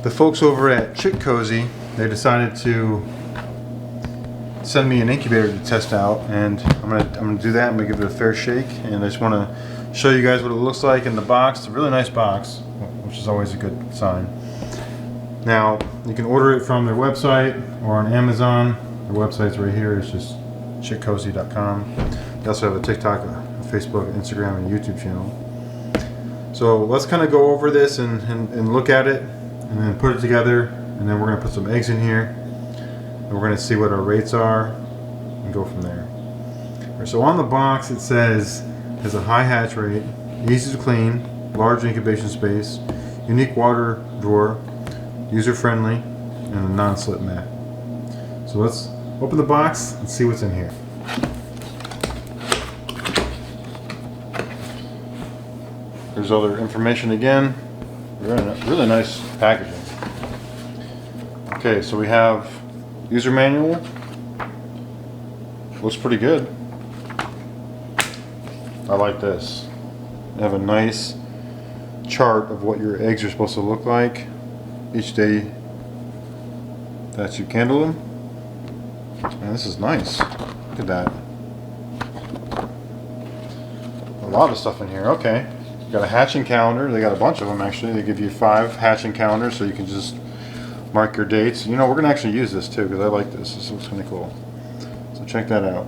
The folks over at Chickcozy, they decided to send me an incubator to test out, and I'm gonna do that. I'm gonna give it a fair shake, and I just want to show you guys what it looks like in the box. It's a really nice box, which is always a good sign. Now you can order it from their website or on Amazon. Their website's right here. It's just chickcozy.com. They also have a TikTok, a Facebook, Instagram, and YouTube channel. So let's kind of go over this and look at it, and then put it together, and then we're going to put some eggs in here, and we're going to see what our rates are and go from there. So on the box it says has a high hatch rate, easy to clean, large incubation space, unique water drawer, user friendly, and a non-slip mat. So let's open the box and see what's in here. There's other information again. Really nice packaging. Okay, so we have user manual. Looks pretty good. I like this. They have a nice chart of what your eggs are supposed to look like each day that you candle them. And this is nice. Look at that. A lot of stuff in here. Okay. Got a hatching calendar. They got a bunch of them actually. They give you 5 hatching calendars so you can just mark your dates. You know, we're gonna actually use this too because I like this. This looks kind of cool. So check that out.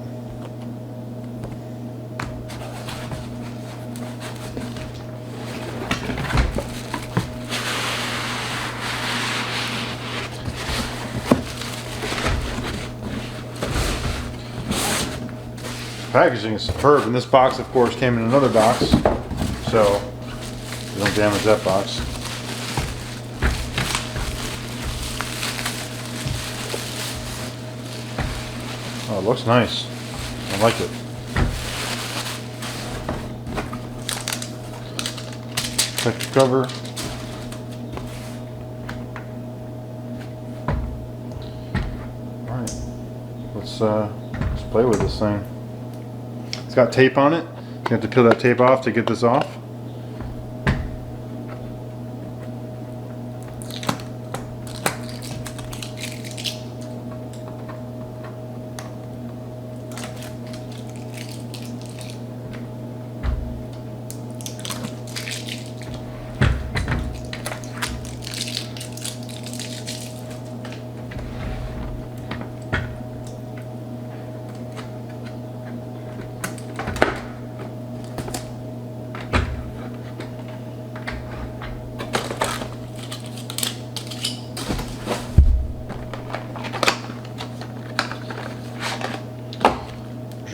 Packaging is superb, and this box, of course, came in another box, so you don't damage that box. Oh, it looks nice. I like it. Check the cover. All right, let's play with this thing. It's got tape on it. You have to peel that tape off to get this off.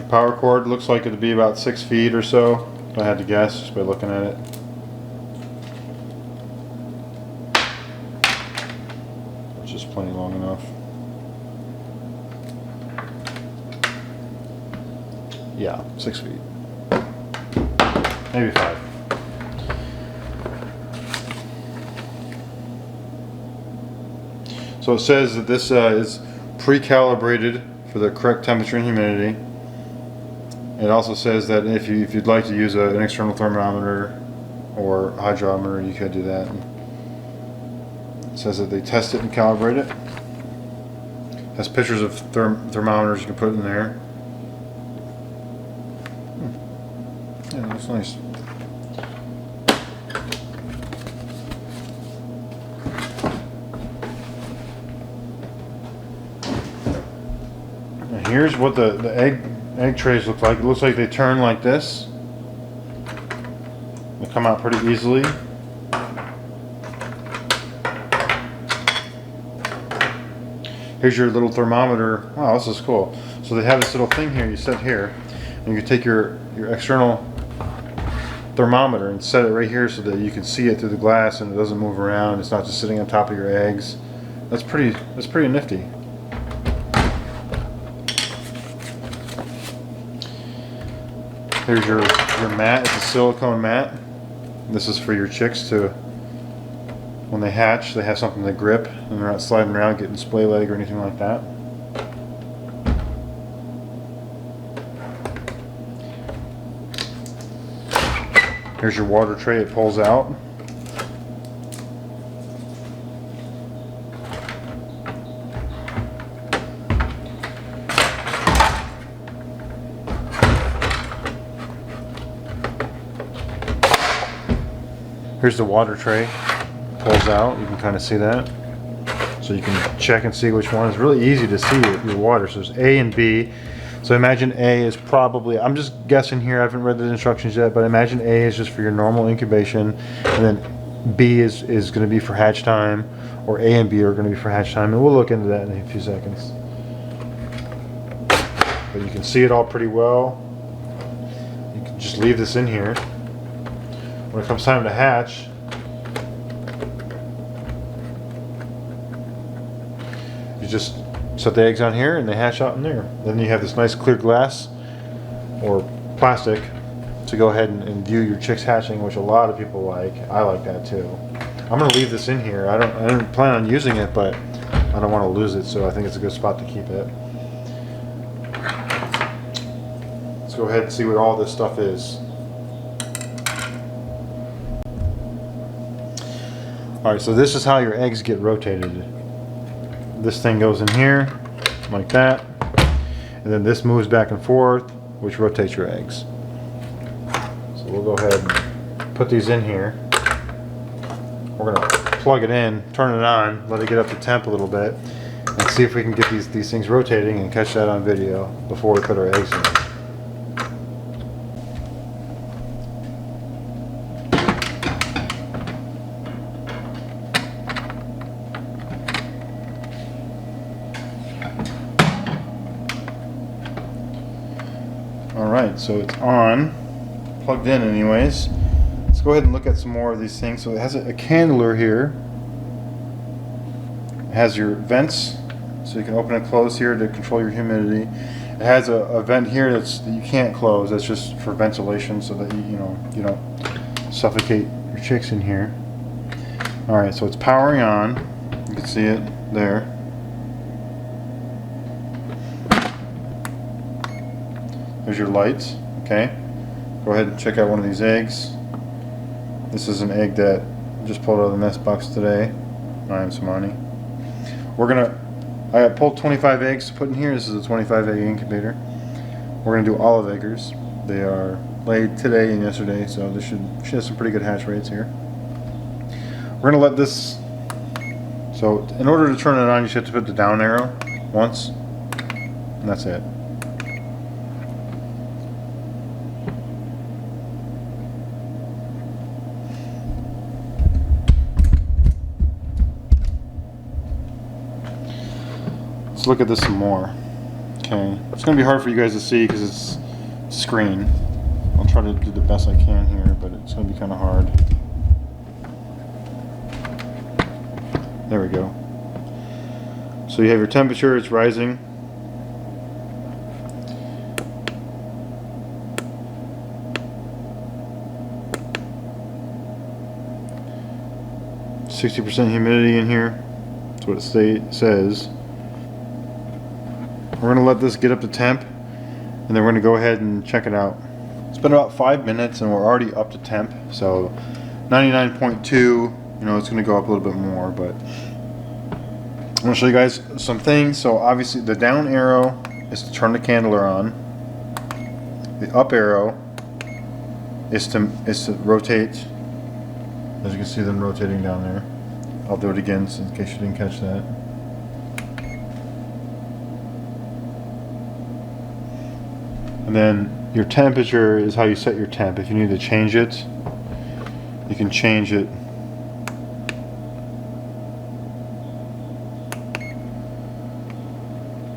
Power cord looks like it'd be about 6 feet or so, if I had to guess, just by looking at it. Which is plenty long enough. Yeah, 6 feet. Maybe 5. So it says that this is pre-calibrated for the correct temperature and humidity. It also says that if you'd like to use an external thermometer or hydrometer, you could do that. It says that they test it and calibrate it. Has pictures of thermometers you can put in there. Yeah, that's nice. Now here's what the egg trays look like. It looks like they turn like this. They come out pretty easily. Here's your little thermometer. Wow, this is cool. So they have this little thing here you set here, and you can take your external thermometer and set it right here so that you can see it through the glass and it doesn't move around. It's not just sitting on top of your eggs. That's pretty nifty. Here's your mat. It's a silicone mat. This is for your chicks to, when they hatch, they have something to grip and they're not sliding around getting splay leg or anything like that. Here's your water tray. It pulls out. Here's the water tray. Pulls out. You can kind of see that. So you can check and see which one. It's really easy to see your water. So there's A and B. So imagine A is probably, I'm just guessing here, I haven't read the instructions yet, but imagine A is just for your normal incubation, and then B is going to be for hatch time, or A and B are going to be for hatch time, and we'll look into that in a few seconds. But you can see it all pretty well. You can just leave this in here. When it comes time to hatch, you just set the eggs on here and they hatch out in there. Then you have this nice clear glass or plastic to go ahead and view your chicks hatching, which a lot of people like. I like that too. I'm gonna leave this in here. I don't plan on using it, but I don't want to lose it, so I think it's a good spot to keep it. Let's go ahead and see what all this stuff is. Alright, so this is how your eggs get rotated. This thing goes in here, like that, and then this moves back and forth, which rotates your eggs. So we'll go ahead and put these in here. We're going to plug it in, turn it on, let it get up to temp a little bit, and see if we can get these things rotating and catch that on video before we put our eggs in. Alright, so it's on, plugged in anyways. Let's go ahead and look at some more of these things. So it has a candler here. It has your vents, so you can open and close here to control your humidity. It has a vent here that you can't close. That's just for ventilation, so that you don't suffocate your chicks in here. Alright, so it's powering on. You can see it there. There's your lights, okay? Go ahead and check out one of these eggs. This is an egg that I just pulled out of the nest box today. I am Samani. I got pulled 25 eggs to put in here. This is a 25 egg incubator. We're gonna do olive eggers. They are laid today and yesterday, so this should have some pretty good hatch rates here. We're gonna let this, so in order to turn it on, you just have to put the down arrow once, and that's it. Let's look at this some more. Okay, it's going to be hard for you guys to see because it's screen. I'll try to do the best I can here, but it's going to be kind of hard. There we go. So you have your temperature, it's rising. %60 humidity in here. That's what it says. We're going to let this get up to temp, and then we're going to go ahead and check it out. It's been about 5 minutes and we're already up to temp, so 99.2, it's going to go up a little bit more, but I'm going to show you guys some things. So obviously the down arrow is to turn the candler on. The up arrow is to rotate. As you can see them rotating down there. I'll do it again in case you didn't catch that. And then your temperature is how you set your temp. If you need to change it, you can change it.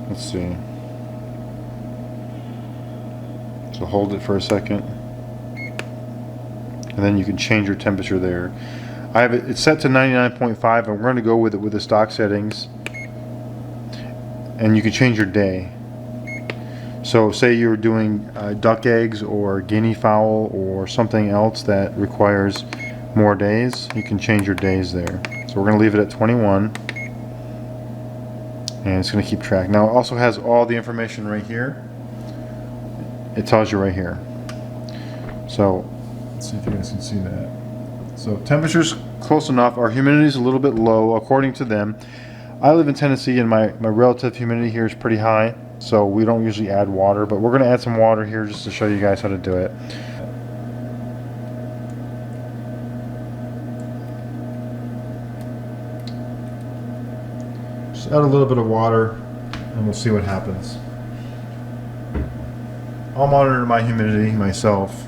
Let's see. So hold it for a second. And then you can change your temperature there. I have it's set to 99.5, and we're going to go with it with the stock settings. And you can change your day. So say you're doing duck eggs or guinea fowl or something else that requires more days, you can change your days there. So we're going to leave it at 21, and it's going to keep track. Now it also has all the information right here. It tells you right here. So let's see if you guys can see that. So temperature's close enough. Our humidity is a little bit low according to them. I live in Tennessee and my relative humidity here is pretty high. So we don't usually add water, but we're going to add some water here just to show you guys how to do it. Just add a little bit of water and we'll see what happens. I'll monitor my humidity myself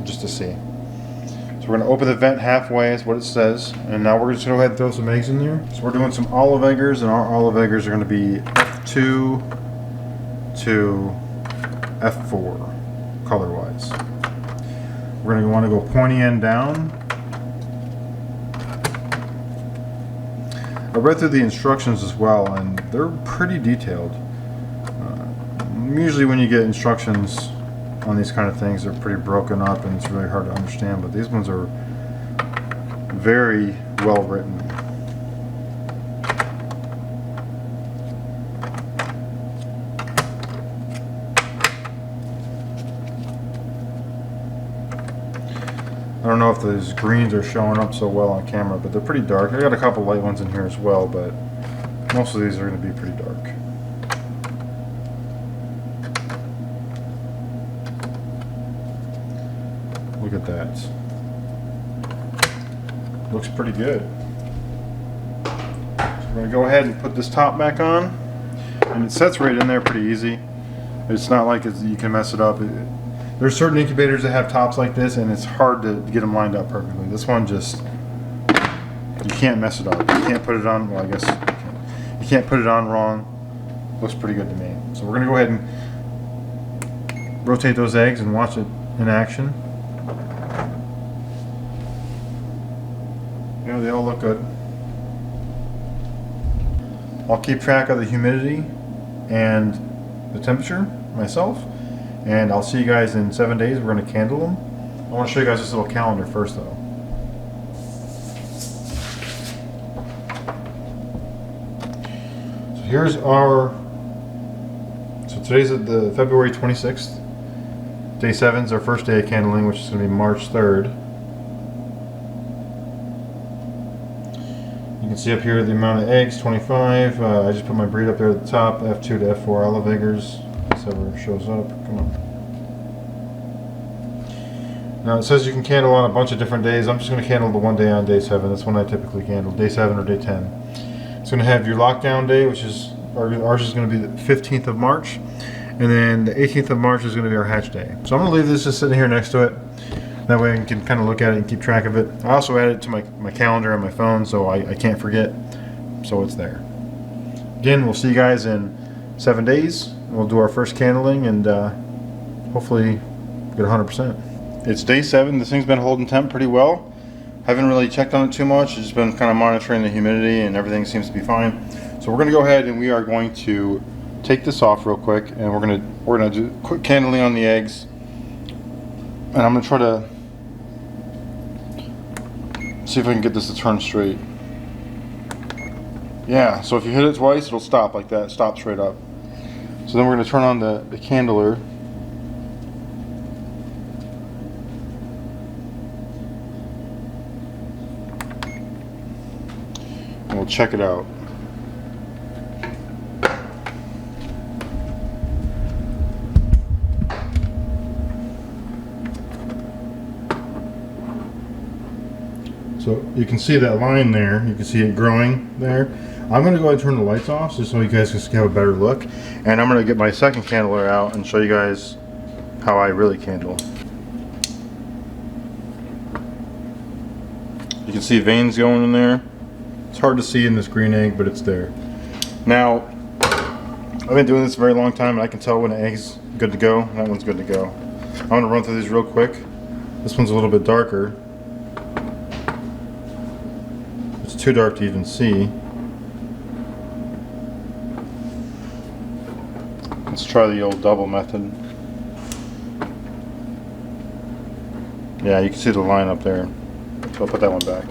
just to see. So we're going to open the vent halfway, is what it says. And now we're just going to go ahead and throw some eggs in there. So we're doing some olive eggers, and our olive eggers are going to be F2 to F4 color-wise. We're going to want to go pointy end down. I read through the instructions as well, and they're pretty detailed. Usually when you get instructions on these kind of things, they're pretty broken up and it's really hard to understand, but these ones are very well written. I don't know if those greens are showing up so well on camera, but they're pretty dark. I got a couple light ones in here as well, but most of these are going to be pretty dark. Look at that. Looks pretty good. So we're going to go ahead and put this top back on. And it sets right in there pretty easy. It's not like you can mess it up. There's certain incubators that have tops like this, and it's hard to get them lined up perfectly. This one just, you can't mess it up. You can't put it on, well I guess you can't put it on wrong. Looks pretty good to me. So we're going to go ahead and rotate those eggs and watch it in action. You know, they all look good. I'll keep track of the humidity and the temperature myself, and I'll see you guys in 7 days. We're going to candle them. I want to show you guys this little calendar first though. So here's our, so today's the February 26th. Day 7 is our first day of candling, which is going to be March 3rd. You can see up here the amount of eggs, 25. I just put my breed up there at the top, F2 to F4 olive eggers. This ever shows up. Come on. Now it says you can candle on a bunch of different days. I'm just going to candle the one day on day 7. That's when I typically candle, day 7 or day 10. It's going to have your lockdown day, which is, ours is going to be the 15th of March. And then the 18th of March is going to be our hatch day. So I'm going to leave this just sitting here next to it. That way I can kind of look at it and keep track of it. I also added it to my calendar on my phone so I can't forget. So it's there. Again, we'll see you guys in 7 days. We'll do our first candling and hopefully get 100%. It's day 7. This thing's been holding temp pretty well. Haven't really checked on it too much. I've just been kind of monitoring the humidity and everything seems to be fine. So we're going to go ahead and we are going to take this off real quick and we're gonna do quick candling on the eggs. And I'm going to try to see if I can get this to turn straight. Yeah, so if you hit it twice, it'll stop like that. Stop straight up. So then we're going to turn on the candler. And we'll check it out. So you can see that line there, you can see it growing there. I'm going to go ahead and turn the lights off just so you guys can have a better look. And I'm going to get my second candler out and show you guys how I really candle. You can see veins going in there. It's hard to see in this green egg, but it's there. Now, I've been doing this a very long time and I can tell when an egg's good to go. That one's good to go. I'm going to run through these real quick. This one's a little bit darker. Too dark to even see. Let's try the old double method. Yeah, you can see the line up there. So I'll put that one back.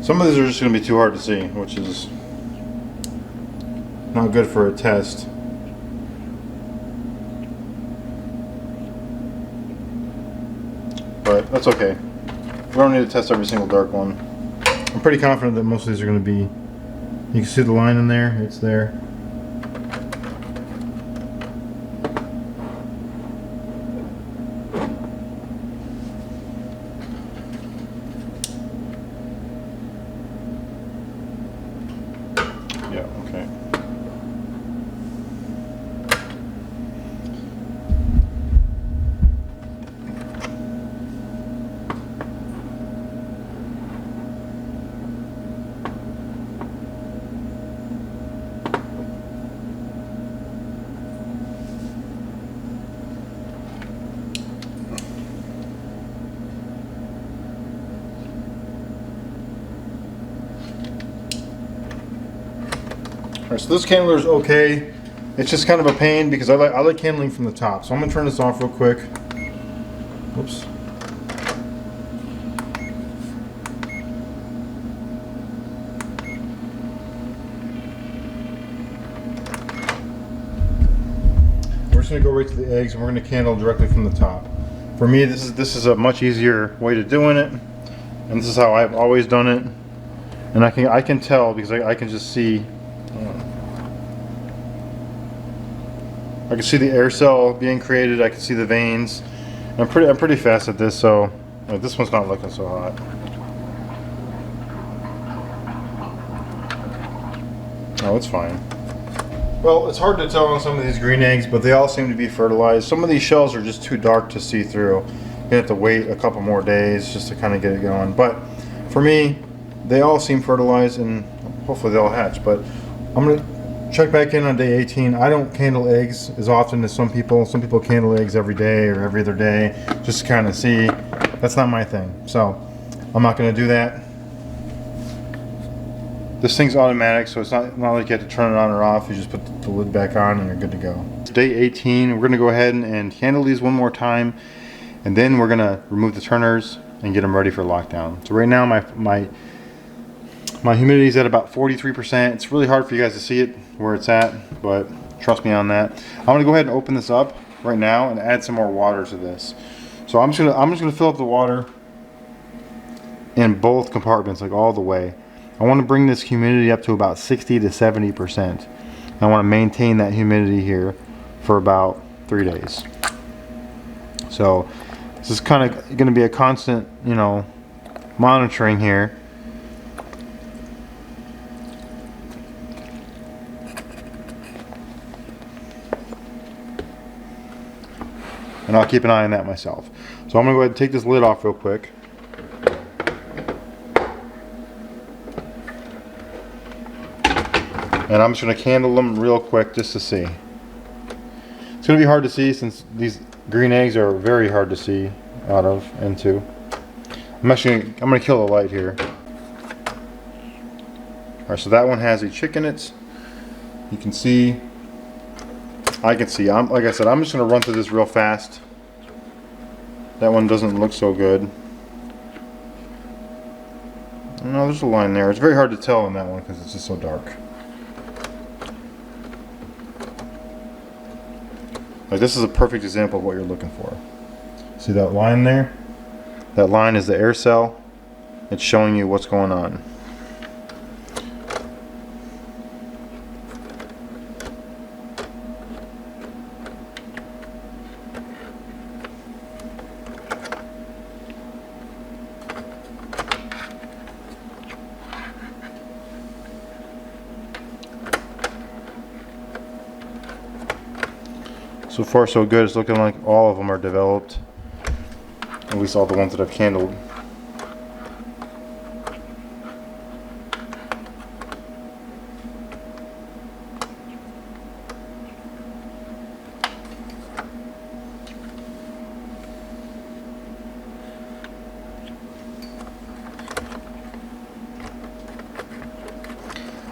Some of these are just going to be too hard to see, which is not good for a test. But that's okay. We don't need to test every single dark one. I'm pretty confident that most of these are going to be, you can see the line in there, it's there. Yeah, okay. Alright, so this candler is okay. It's just kind of a pain because I like candling from the top. So I'm gonna turn this off real quick. Whoops. We're just gonna go right to the eggs and we're gonna candle directly from the top. For me, this is a much easier way to doing it, and this is how I've always done it. And I can tell because I can just see. I can see the air cell being created. I can see the veins. I'm pretty fast at this, so this one's not looking so hot. Oh, it's fine. Well, it's hard to tell on some of these green eggs, but they all seem to be fertilized. Some of these shells are just too dark to see through. You have to wait a couple more days just to kind of get it going. But for me, they all seem fertilized, and hopefully they'll hatch. But I'm gonna check back in on day 18. I don't candle eggs as often as some people. Some people candle eggs every day or every other day just to kind of see. That's not my thing. So I'm not going to do that. This thing's automatic, so it's not like you have to turn it on or off. You just put the lid back on and you're good to go. It's day 18. We're going to go ahead and candle these one more time. And then we're going to remove the turners and get them ready for lockdown. So right now my humidity is at about 43%. It's really hard for you guys to see it where it's at, but trust me on that. I'm gonna go ahead and open this up right now and add some more water to this. So I'm just gonna fill up the water in both compartments, like all the way. I want to bring this humidity up to about 60 to 70%. I want to maintain that humidity here for about 3 days. So this is kind of going to be a constant, monitoring here. And I'll keep an eye on that myself. So I'm going to go ahead and take this lid off real quick. And I'm just going to candle them real quick just to see. It's going to be hard to see since these green eggs are very hard to see out of into. I'm going to kill the light here. Alright, so that one has a chick in it. You can see. I can see. Like I said, I'm just going to run through this real fast. That one doesn't look so good. No, there's a line there. It's very hard to tell on that one because it's just so dark. Like, this is a perfect example of what you're looking for. See that line there? That line is the air cell. It's showing you what's going on. So far so good. It's looking like all of them are developed. At least all the ones that I've candled.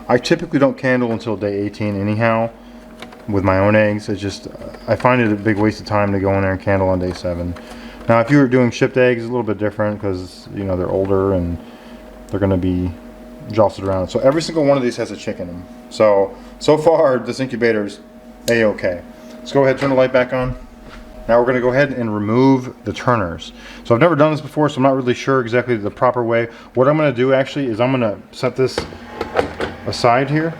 I typically don't candle until day 18 anyhow. With my own eggs, it's just, I find it a big waste of time to go in there and candle on day 7. Now if you were doing shipped eggs, it's a little bit different because they're older and they're going to be jostled around. So every single one of these has a chick in them. So far this incubator's a-okay. Let's go ahead and turn the light back on. Now we're going to go ahead and remove the turners. So I've never done this before, so I'm not really sure exactly the proper way. What I'm going to do actually is I'm going to set this aside here.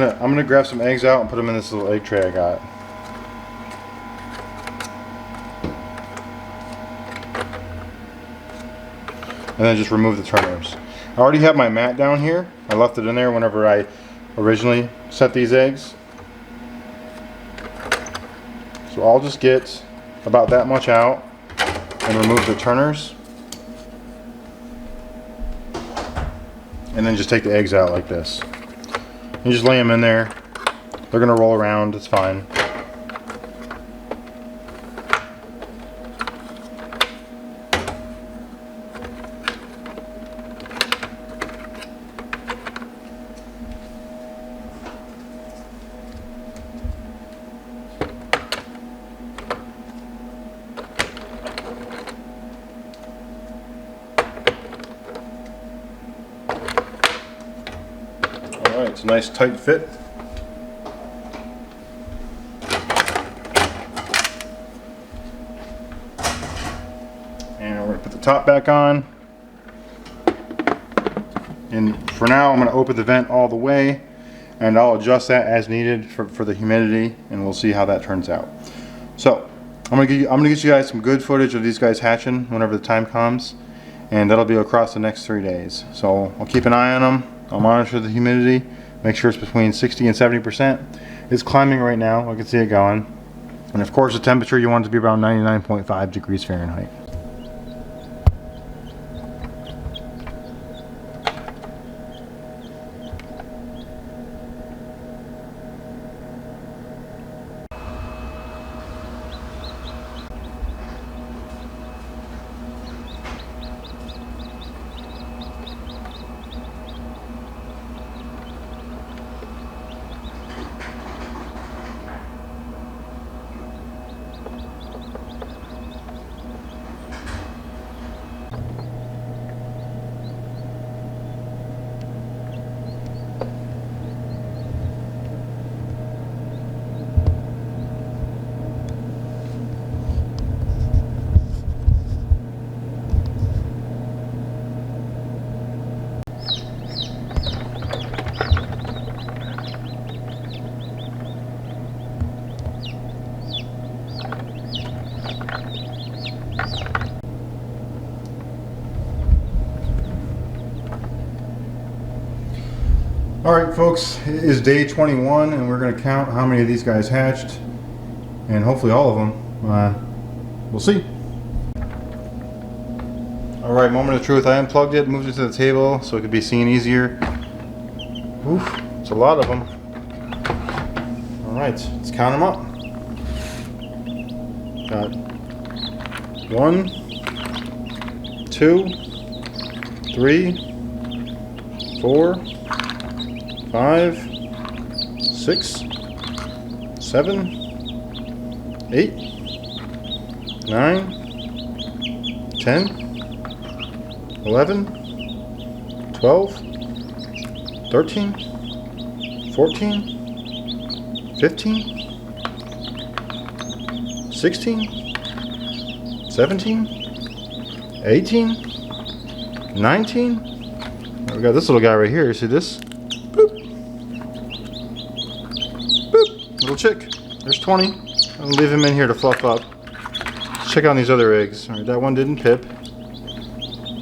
I'm gonna grab some eggs out and put them in this little egg tray I got. and then just remove the turners. I already have my mat down here. I left it in there whenever I originally set these eggs. So I'll just get about that much out and remove the turners. And then just take the eggs out like this. And just lay them in there. They're gonna roll around, it's fine. Alright, it's a nice tight fit. And we're going to put the top back on. And for now I'm going to open the vent all the way, and I'll adjust that as needed for the humidity, and we'll see how that turns out. So I'm going to get you guys some good footage of these guys hatching whenever the time comes, and that'll be across the next 3 days. So I'll keep an eye on them. I'll monitor the humidity, make sure it's between 60 and 70%. It's climbing right now, I can see it going. And of course the temperature, you want it to be around 99.5 degrees Fahrenheit. Alright folks, it is day 21 and we're going to count how many of these guys hatched, and hopefully all of them. We'll see. Alright, moment of truth. I unplugged it, moved it to the table so it could be seen easier. Oof, it's a lot of them. Alright, let's count them up. Got 1, 2, 3, 4, 5, 6, 7, 8, 9, 10, 11, 12, 13, 14, 15, 16, 17, 18, 19. We got this little guy right here. You see this? Boop. Boop. Little chick. There's 20. I'll leave him in here to fluff up. Let's check out these other eggs. All right, that one didn't pip.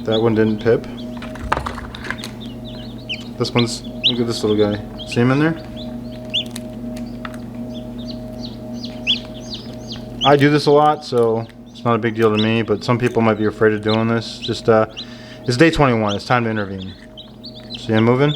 That one didn't pip. This one's, look at this little guy. See him in there? I do this a lot, so it's not a big deal to me, but some people might be afraid of doing this. Just, it's day 21. It's time to intervene. See him moving?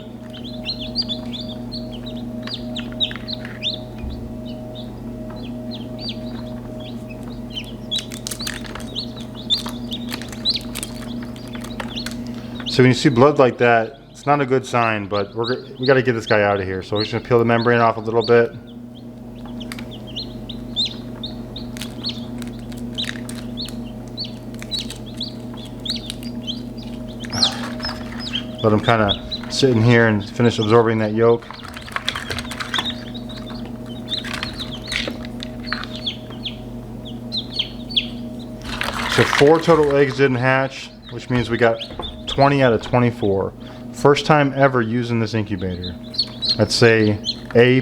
So when you see blood like that, it's not a good sign, but we got to get this guy out of here. So we're just going to peel the membrane off a little bit. Let him kind of sit in here and finish absorbing that yolk. So 4 total eggs didn't hatch, which means we got 20 out of 24. First time ever using this incubator. I'd say A++.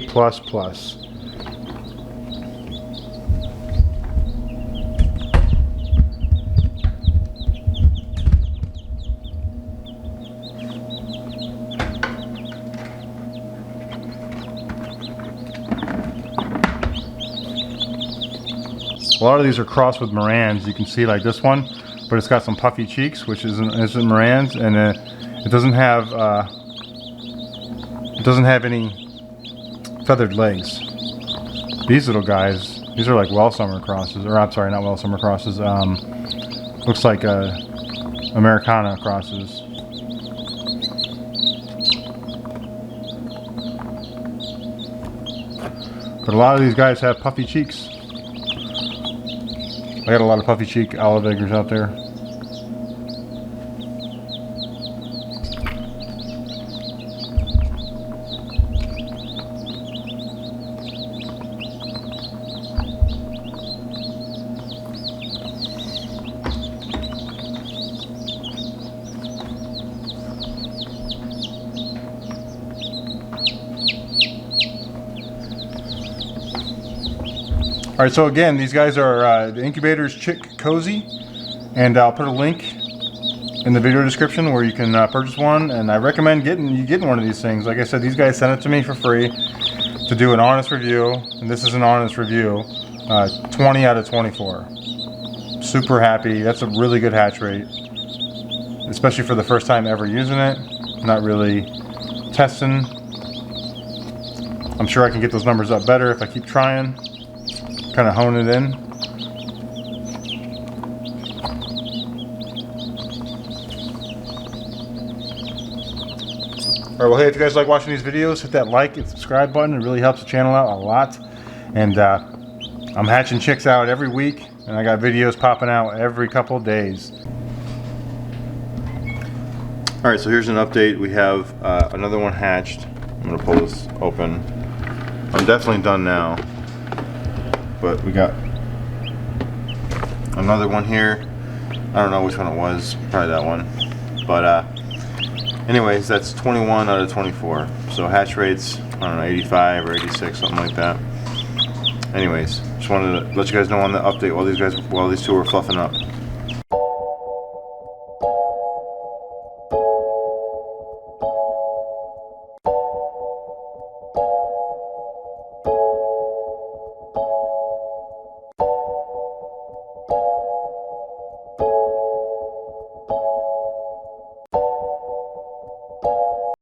A lot of these are crossed with Morans. You can see like this one, but it's got some puffy cheeks, which isn't Morans, and it doesn't have any feathered legs. These little guys, these are like Welsummer crosses, or I'm sorry, not Welsummer crosses. Looks like Americana crosses. But a lot of these guys have puffy cheeks. I got a lot of puffy cheek olive eggers out there. Alright, so again, these guys are the Incubator's Chickcozy, and I'll put a link in the video description where you can purchase one, and I recommend getting one of these things. Like I said, these guys sent it to me for free to do an honest review, and this is an honest review. 20 out of 24. Super happy. That's a really good hatch rate, especially for the first time ever using it. Not really testing. I'm sure I can get those numbers up better if I keep trying. Kind of hone it in. Alright, well hey, if you guys like watching these videos, hit that like and subscribe button. It really helps the channel out a lot. And I'm hatching chicks out every week, and I got videos popping out every couple of days. Alright, so here's an update. We have another one hatched. I'm going to pull this open. I'm definitely done now. But we got another one here. I don't know which one it was, probably that one. But anyways, that's 21 out of 24. So hatch rates, I don't know, 85 or 86, something like that. Anyways, just wanted to let you guys know on the update while these two were fluffing up.